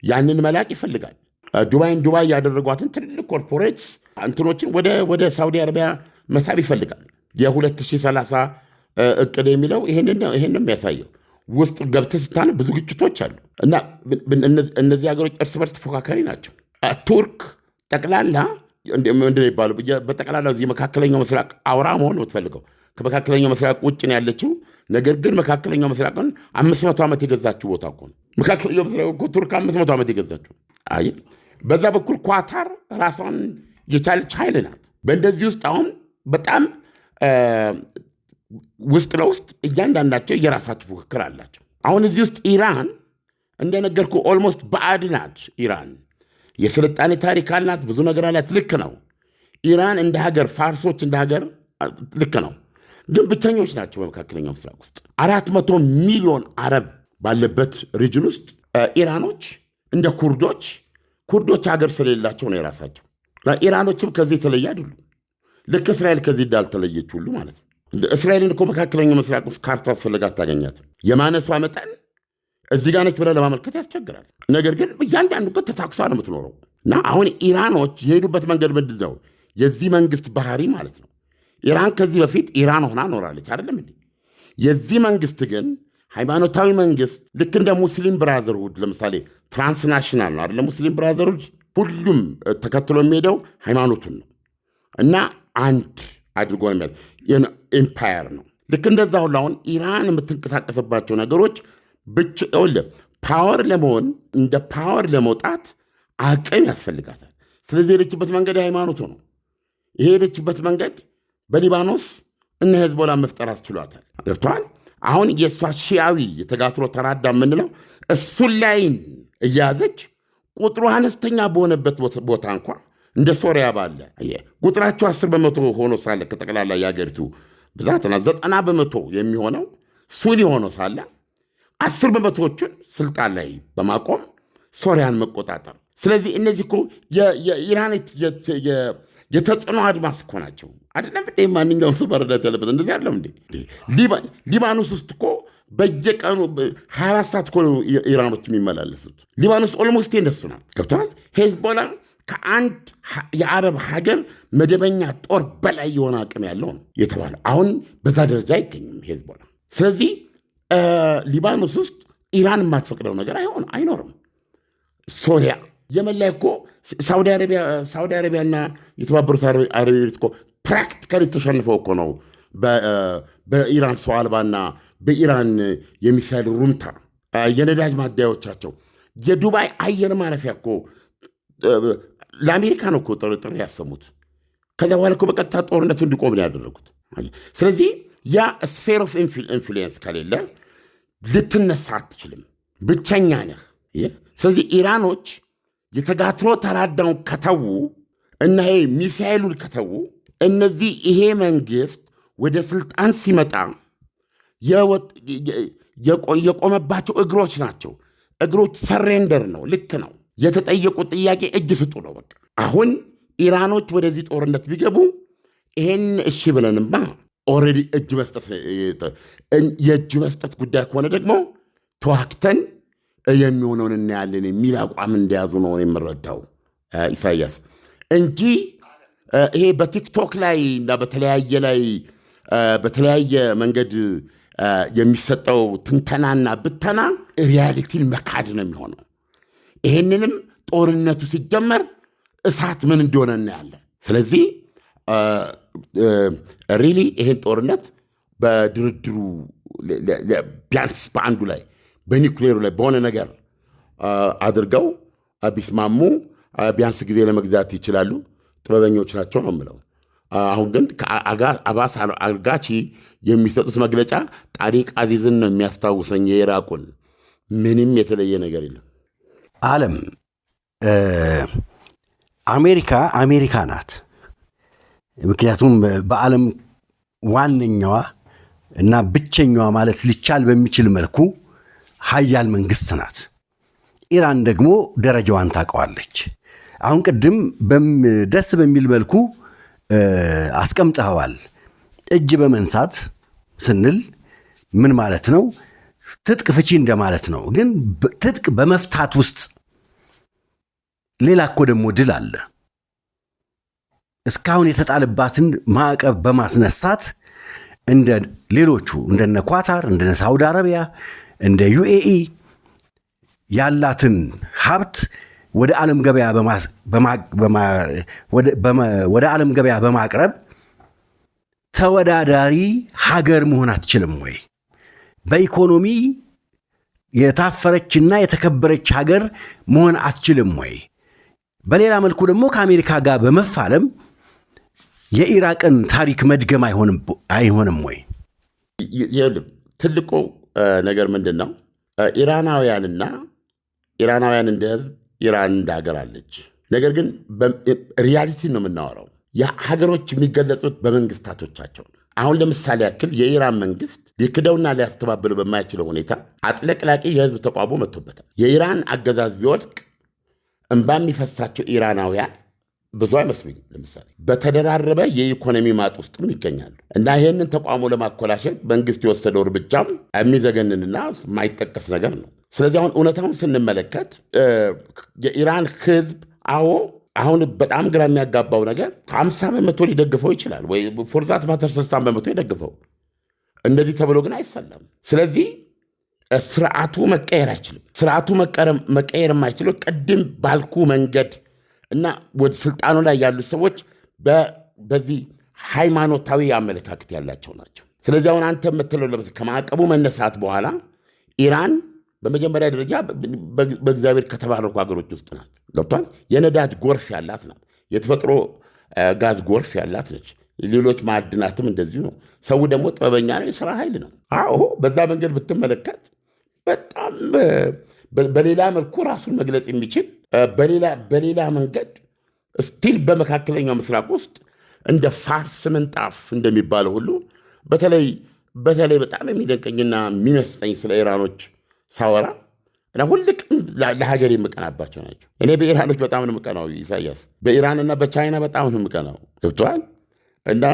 ያንን መላቅ ይፈልጋል። ዱባይ ያደረጓትን ትልልቅ ኮርፖሬትስ እንትኖችን ወደ ሳውዲ አረቢያ መሳብ ይፈልጋል። የ2030 እቅድ የሚለው ይሄንን የሚያሳየው ውስጥ ገብተህ ስታነብ ብዙ ግጭቶች አሉ እና እነዚህ ሀገሮች እርስ በርስ ተፎካካሪ ናቸው። ቱርክ ጠቅላላ ምንድን ይባሉ በጠቅላላ እዚህ መካከለኛው ምስራቅ አውራ መሆን ነው የምትፈልገው። ከመካከለኛው ምስራቅ ውጭ ነው ያለችው። ነገር ግን መካከለኛው ምስራቅን 500 ዓመት የገዛችው ቦታ እኮ ነው። መካከለኛው ምስራቅ እኮ ቱርክ 500 ዓመት የገዛችው። አይ በዛ በኩል ኳታር ራሷን የቻለች ኃይል ናት። በእንደዚህ ውስጥ አሁን በጣም ውስጥ ለውስጥ እያንዳንዳቸው የራሳቸው ፉክክር አላቸው። አሁን እዚህ ውስጥ ኢራን እንደነገርኩ ኦልሞስት ባዕድ ናት። ኢራን የስልጣኔ ታሪክ አላት፣ ብዙ ነገር አላት። ልክ ነው። ኢራን እንደ ሀገር ፋርሶች እንደ ሀገር ልክ ነው፣ ግን ብቸኞች ናቸው። በመካከለኛው ምስራቅ ውስጥ 400 ሚሊዮን አረብ ባለበት ሪጅን ውስጥ ኢራኖች እንደ ኩርዶች ሀገር ስለሌላቸው ነው የራሳቸው። ኢራኖችም ከዚህ የተለየ አይደሉም። ልክ እስራኤል ከዚህ እንዳልተለየች ሁሉ ማለት ነው። እስራኤልን እኮ መካከለኛው ምስራቅ ውስጥ ካርታ አስፈለጋት ታገኛትም። የማነሷ መጠን እዚህ ጋር ነች ብለህ ለማመልከት ያስቸግራል። ነገር ግን እያንዳንዱ ቀን ተታኩሳ ነው የምትኖረው። እና አሁን ኢራኖች የሄዱበት መንገድ ምንድን ነው? የዚህ መንግስት ባህሪ ማለት ነው። ኢራን ከዚህ በፊት ኢራን ሆና ኖራለች አይደለም እንዴ? የዚህ መንግስት ግን ሃይማኖታዊ መንግስት ልክ እንደ ሙስሊም ብራዘርሁድ ለምሳሌ ትራንስናሽናል ነው አይደለም? ሙስሊም ብራዘርሁድ ሁሉም ተከትሎ የሚሄደው ሃይማኖቱን ነው እና አንድ አድርጎ ኤምፓየር ነው። ልክ እንደዛ ሁሉ አሁን ኢራን የምትንቀሳቀስባቸው ነገሮች ፓወር ለመሆን እንደ ፓወር ለመውጣት አቅም ያስፈልጋታል። ስለዚህ የሄደችበት መንገድ ሃይማኖቱ ነው። ይሄ የሄደችበት መንገድ በሊባኖስ እነ ሄዝቦላ መፍጠር አስችሏታል። ገብተዋል። አሁን የእሷ ሺያዊ የተጋትሮ ተራዳ የምንለው እሱን ላይን እያያዘች ቁጥሩ አነስተኛ በሆነበት ቦታ እንኳ እንደ ሶሪያ ባለ ቁጥራቸው 10 በመቶ ሆኖ ሳለ ከጠቅላላ የአገሪቱ ብዛትና 90 በመቶ የሚሆነው ሱኒ ሆኖ ሳለ 10 በመቶዎቹን ስልጣን ላይ በማቆም ሶሪያን መቆጣጠር። ስለዚህ እነዚህ እኮ የኢራን የተጽዕኖ አድማስ እኮ ናቸው። አይደለም እንዴ? ማንኛውም ሰው መረዳት ያለበት እንደዚህ አይደለም እንዴ? ሊባኖስ ውስጥ እኮ በየቀኑ 24 ሰዓት እኮ ኢራኖች የሚመላለሱት። ሊባኖስ ኦልሞስት እንደሱ ናት። ገብተዋል። ሄዝቦላ ከአንድ የአረብ ሀገር መደበኛ ጦር በላይ የሆነ አቅም ያለው ነው የተባለ። አሁን በዛ ደረጃ አይገኝም ሄዝቦላ። ስለዚህ ሊባኖስ ውስጥ ኢራን የማትፈቅደው ነገር አይኖርም። ሶሪያ፣ የመን ላይ እኮ ሳውዲ አረቢያና የተባበሩት አረብ ኤሚሬት እኮ ፕራክቲካሊ ተሸንፈው እኮ ነው በኢራን ሰው አልባና በኢራን የሚሳይል ሩምታ የነዳጅ ማደያዎቻቸው የዱባይ አየር ማረፊያ እኮ ለአሜሪካ ነው እኮ ጥሪ ያሰሙት። ከዚያ በኋላ እኮ በቀጥታ ጦርነቱ እንዲቆም ነው ያደረጉት። ስለዚህ ያ ስፌር ኦፍ ኢንፍሉዌንስ ከሌለ ልትነሳ አትችልም፣ ብቸኛ ነህ። ስለዚህ ኢራኖች የተጋትሮ ተራዳውን ከተዉ እና ይሄ ሚሳኤሉን ከተዉ እነዚህ ይሄ መንግስት ወደ ስልጣን ሲመጣ የቆመባቸው እግሮች ናቸው። እግሮች ሰሬንደር ነው። ልክ ነው። የተጠየቁት ጥያቄ እጅ ስጡ ነው በቃ። አሁን ኢራኖች ወደዚህ ጦርነት ቢገቡ ይሄን እሺ ብለንማ ኦልሬዲ የእጅ መስጠት ጉዳይ ከሆነ ደግሞ ተዋክተን የሚሆነውን እናያለን የሚል አቋም እንደያዙ ነው የምረዳው ኢሳያስ እንጂ ይሄ በቲክቶክ ላይ እና በተለያየ መንገድ የሚሰጠው ትንተናና ብተና ሪያሊቲን መካድ ነው የሚሆነው። ይሄንንም ጦርነቱ ሲጀመር እሳት ምን እንደሆነ እናያለን። ስለዚህ ሪሊ ይሄን ጦርነት በድርድሩ ቢያንስ በአንዱ ላይ በኒውክሌሩ ላይ በሆነ ነገር አድርገው ቢስማሙ ቢያንስ ጊዜ ለመግዛት ይችላሉ። ጥበበኞች ናቸው ነው የምለው። አሁን ግን አባስ አርጋቺ የሚሰጡት መግለጫ ጣሪቅ አዚዝን ነው የሚያስታውሰኝ፣ የኢራቁን። ምንም የተለየ ነገር የለም። ዓለም አሜሪካ ናት። ምክንያቱም በዓለም ዋነኛዋ እና ብቸኛዋ ማለት ሊቻል በሚችል መልኩ ሀያል መንግስት ናት። ኢራን ደግሞ ደረጃዋን ታውቀዋለች። አሁን ቅድም ደስ በሚል መልኩ አስቀምጠኸዋል። እጅ በመንሳት ስንል ምን ማለት ነው? ትጥቅ ፍቺ እንደማለት ነው። ግን ትጥቅ በመፍታት ውስጥ ሌላ እኮ ደግሞ ድል አለ። እስካሁን የተጣለባትን ማዕቀብ በማስነሳት እንደ ሌሎቹ እንደነ ኳታር፣ እንደነ ሳውዲ አረቢያ፣ እንደ ዩኤኢ ያላትን ሀብት ወደ ዓለም ገበያ በማቅረብ ተወዳዳሪ ሀገር መሆን አትችልም ወይ? በኢኮኖሚ የታፈረችና የተከበረች ሀገር መሆን አትችልም ወይ? በሌላ መልኩ ደግሞ ከአሜሪካ ጋር በመፋለም የኢራቅን ታሪክ መድገም አይሆንም ወይ? ትልቁ ነገር ምንድን ነው? ኢራናውያን እንደ ህዝብ፣ ኢራን እንደ ሀገር አለች። ነገር ግን ሪያሊቲ ነው የምናወራው። ሀገሮች የሚገለጹት በመንግስታቶቻቸው ነው። አሁን ለምሳሌ ያክል የኢራን መንግስት ሊክደውና ሊያስተባብለው በማይችለው ሁኔታ አጥለቅላቂ የህዝብ ተቋሞ መጥቶበታል። የኢራን አገዛዝ ቢወድቅ እንባ የሚፈሳቸው ኢራናውያን ብዙ አይመስሉኝም። ለምሳሌ በተደራረበ የኢኮኖሚ ማጥ ውስጥም ይገኛሉ እና ይህንን ተቋሞ ለማኮላሸት መንግስት የወሰደው እርምጃም የሚዘገንንና የማይጠቀስ ነገር ነው። ስለዚህ አሁን እውነታውን ስንመለከት የኢራን ህዝብ አሁን በጣም ግራ የሚያጋባው ነገር 50 በመቶ ሊደግፈው ይችላል ወይ ፎርዛት ማተር 60 በመቶ ይደግፈው፣ እንደዚህ ተብሎ ግን አይሰለም። ስለዚህ ስርዓቱ መቀየር አይችልም። ስርዓቱ መቀየር የማይችለው ቅድም ባልኩ መንገድ እና ወደ ስልጣኑ ላይ ያሉት ሰዎች በዚህ ሃይማኖታዊ አመለካከት ያላቸው ናቸው። ስለዚህ አሁን አንተ የምትለው ለምሳሌ ከማዕቀቡ መነሳት በኋላ ኢራን በመጀመሪያ ደረጃ በእግዚአብሔር ከተባረኩ ሀገሮች ውስጥ ናት። ገብቷል። የነዳጅ ጎርፍ ያላት ናት። የተፈጥሮ ጋዝ ጎርፍ ያላት ነች። ሌሎች ማዕድናትም እንደዚሁ ነው። ሰው ደግሞ ጥበበኛ ነው፣ የሥራ ኃይል ነው። በዛ መንገድ ብትመለከት በጣም በሌላ መልኩ ራሱን መግለጽ የሚችል በሌላ መንገድ ስቲል በመካከለኛው ምስራቅ ውስጥ እንደ ፋርስ ምንጣፍ እንደሚባለው ሁሉ በተለይ በጣም የሚደንቀኝና የሚመስጠኝ ስለ ኢራኖች ሳወራ እና ሁልቅም ለሀገር የምቀናባቸው ናቸው። እኔ በኢራኖች በጣም ነው የምቀናው ኢሳያስ። በኢራንና በቻይና በጣም ነው የምቀናው። ገብቶሃል። እና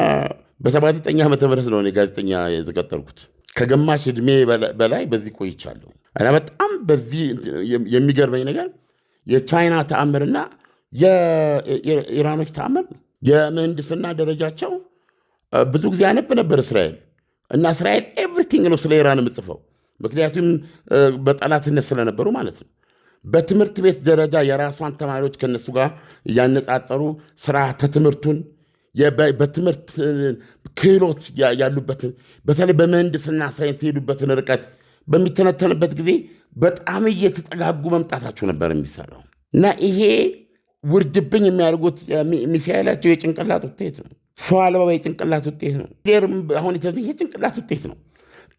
በ79 ዓመተ ምህረት ነው እኔ ጋዜጠኛ የተቀጠርኩት። ከግማሽ ዕድሜ በላይ በዚህ ቆይቻለሁ። እና በጣም በዚህ የሚገርመኝ ነገር የቻይና ተአምርና የኢራኖች ተአምር ነው። የምህንድስና ደረጃቸው ብዙ ጊዜ አነብ ነበር እስራኤል እና እስራኤል ኤቭሪቲንግ ነው ስለ ኢራን የምጽፈው፣ ምክንያቱም በጠላትነት ስለነበሩ ማለት ነው። በትምህርት ቤት ደረጃ የራሷን ተማሪዎች ከነሱ ጋር እያነጻጸሩ ስርዓተ ትምህርቱን በትምህርት ክህሎት ያሉበትን በተለይ በምህንድስና ሳይንስ የሄዱበትን ርቀት በሚተነተንበት ጊዜ በጣም እየተጠጋጉ መምጣታቸው ነበር የሚሰራው እና ይሄ ውርድብኝ የሚያደርጉት ሚሳኤላቸው የጭንቅላት ውጤት ነው። ሰው አልባ የጭንቅላት ውጤት ነው። አሁን ይሄ ጭንቅላት ውጤት ነው።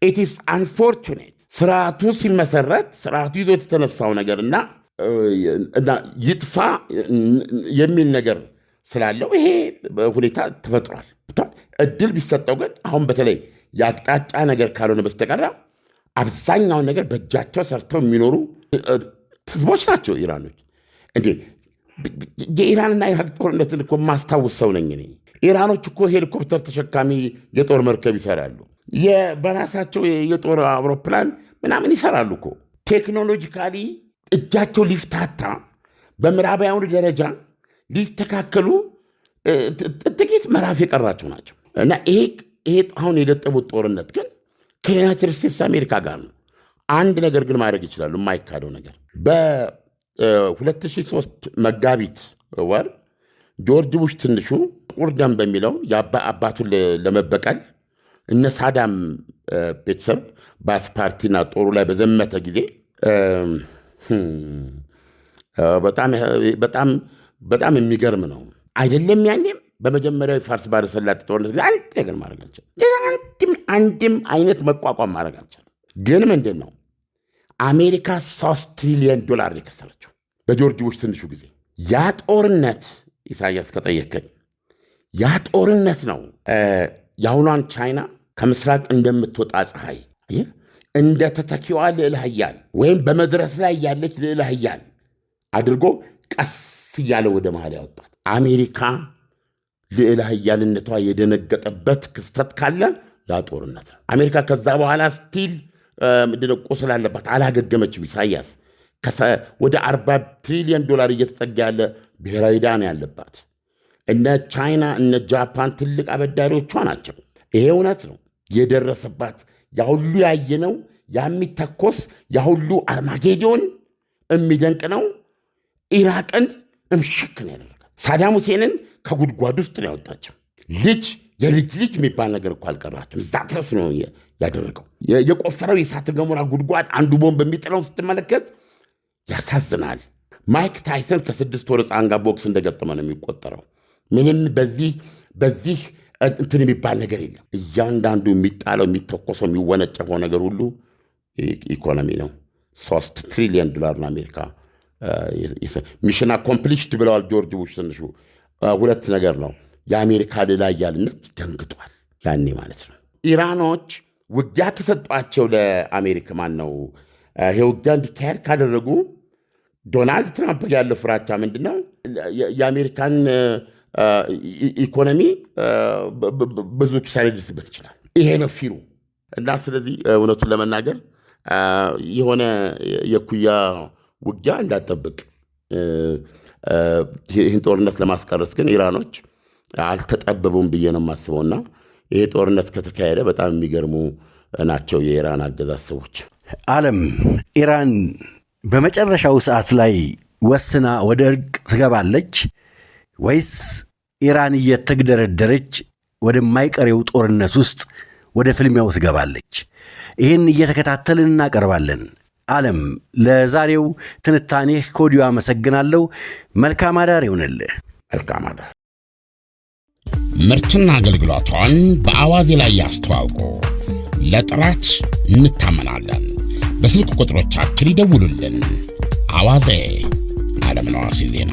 ኢትስ አንፎርቹኔት ስርዓቱ ሲመሰረት ስርዓቱ ይዞት የተነሳው ነገር እና ይጥፋ የሚል ነገር ስላለው ይሄ ሁኔታ ተፈጥሯል። እድል ቢሰጠው ግን አሁን በተለይ የአቅጣጫ ነገር ካልሆነ በስተቀር አብዛኛውን ነገር በእጃቸው ሰርተው የሚኖሩ ህዝቦች ናቸው ኢራኖች። እንዴ የኢራንና ኢራቅ ጦርነትን እኮ ማስታውስ ሰው ነኝ እኔ። ኢራኖች እኮ ሄሊኮፕተር ተሸካሚ የጦር መርከብ ይሰራሉ። በራሳቸው የጦር አውሮፕላን ምናምን ይሰራሉ እኮ። ቴክኖሎጂካሊ እጃቸው ሊፍታታ በምዕራባውያኑ ደረጃ ሊስተካከሉ ጥቂት ምዕራፍ የቀራቸው ናቸው እና ይሄ አሁን የገጠሙት ጦርነት ግን ከዩናይትድ ስቴትስ አሜሪካ ጋር ነው። አንድ ነገር ግን ማድረግ ይችላሉ፣ የማይካደው ነገር። በ2003 መጋቢት ወር ጆርጅ ቡሽ ትንሹ ጥቁር ደም በሚለው አባቱን ለመበቀል እነ ሳዳም ቤተሰብ ባስ ፓርቲና ጦሩ ላይ በዘመተ ጊዜ በጣም የሚገርም ነው አይደለም? ያኔም በመጀመሪያው የፋርስ ባሕረ ሰላጤ ጦርነት ጊዜ አንድ ነገር ማድረግ አልቻለም። አንድም አይነት መቋቋም ማድረግ አልቻለም። ግን ምንድን ነው አሜሪካ $3 ትሪሊየን የከሰረችው በጆርጅ ቡሽ ትንሹ ጊዜ። ያ ጦርነት ኢሳያስ ከጠየከኝ ያ ጦርነት ነው የአሁኗን ቻይና ከምስራቅ እንደምትወጣ ፀሐይ እንደ ተተኪዋ ልዕለ ኃያል ወይም በመድረስ ላይ ያለች ልዕለ ኃያል አድርጎ ቀስ እያለ ወደ መሃል ያወጣት። አሜሪካ ልዕለ ኃያልነቷ የደነገጠበት ክስተት ካለ ያ ጦርነት ነው። አሜሪካ ከዛ በኋላ ስቲል ምንድነው ቁስል አለባት፣ አላገገመችም። ኢሳያስ ወደ 40 ትሪሊዮን ዶላር እየተጠጋ ያለ ብሔራዊ ዕዳ ነው ያለባት። እነ ቻይና እነ ጃፓን ትልቅ አበዳሪዎቿ ናቸው። ይሄ እውነት ነው። የደረሰባት ያሁሉ ያየነው የሚተኮስ ያሁሉ አርማጌዶን የሚደንቅ ነው። ኢራቅን እምሽክ ነው ያደረጋል። ሳዳም ሁሴንን ከጉድጓድ ውስጥ ነው ያወጣቸው። የልጅ ልጅ የሚባል ነገር እኮ አልቀራቸውም። እዛ ድረስ ነው ያደረገው። የቆፈረው የእሳተ ገሞራ ጉድጓድ አንዱ ቦምብ የሚጥለው ስትመለከት ያሳዝናል። ማይክ ታይሰን ከ6 ወር ሕፃን ጋር ቦክስ እንደገጠመ ነው የሚቆጠረው። ምንም በዚህ እንትን የሚባል ነገር የለም። እያንዳንዱ የሚጣለው የሚተኮሰው የሚወነጨፈው ነገር ሁሉ ኢኮኖሚ ነው። 3 ትሪሊዮን ዶላር ነው አሜሪካ ሚሽን አኮምፕሊሽድ ብለዋል ጆርጅ ቡሽ ትንሹ። 2 ነገር ነው። የአሜሪካ ሌላ እያልነት ደንግጧል ያኔ ማለት ነው። ኢራኖች ውጊያ ከሰጧቸው ለአሜሪካ ማን ነው ይሄ ውጊያ እንዲካሄድ ካደረጉ ዶናልድ ትራምፕ ያለው ፍራቻ ምንድነው? የአሜሪካን ኢኮኖሚ ብዙ ኪሳራ ሊደርስበት ይችላል። ይሄ ነው ፊሩ እና ስለዚህ እውነቱን ለመናገር የሆነ የኩያ ውጊያ እንዳጠብቅ ይህን ጦርነት ለማስቀረት ግን ኢራኖች አልተጠበቡም ብዬ ነው የማስበውና ይሄ ጦርነት ከተካሄደ በጣም የሚገርሙ ናቸው የኢራን አገዛዝ ሰዎች። ዓለም ኢራን በመጨረሻው ሰዓት ላይ ወስና ወደ እርቅ ትገባለች ወይስ ኢራን እየተግደረደረች ወደማይቀሬው ጦርነት ውስጥ ወደ ፍልሚያው ትገባለች? ይህን እየተከታተልን እናቀርባለን። ዓለም ለዛሬው ትንታኔህ ከወዲሁ አመሰግናለሁ። መልካም አዳር ይሁንልህ። መልካም አዳር። ምርትና አገልግሎቷን በአዋዜ ላይ ያስተዋውቁ። ለጥራች እንታመናለን። በስልክ ቁጥሮቻችን ይደውሉልን። አዋዜ ዓለምነህ ዋሴ ዜና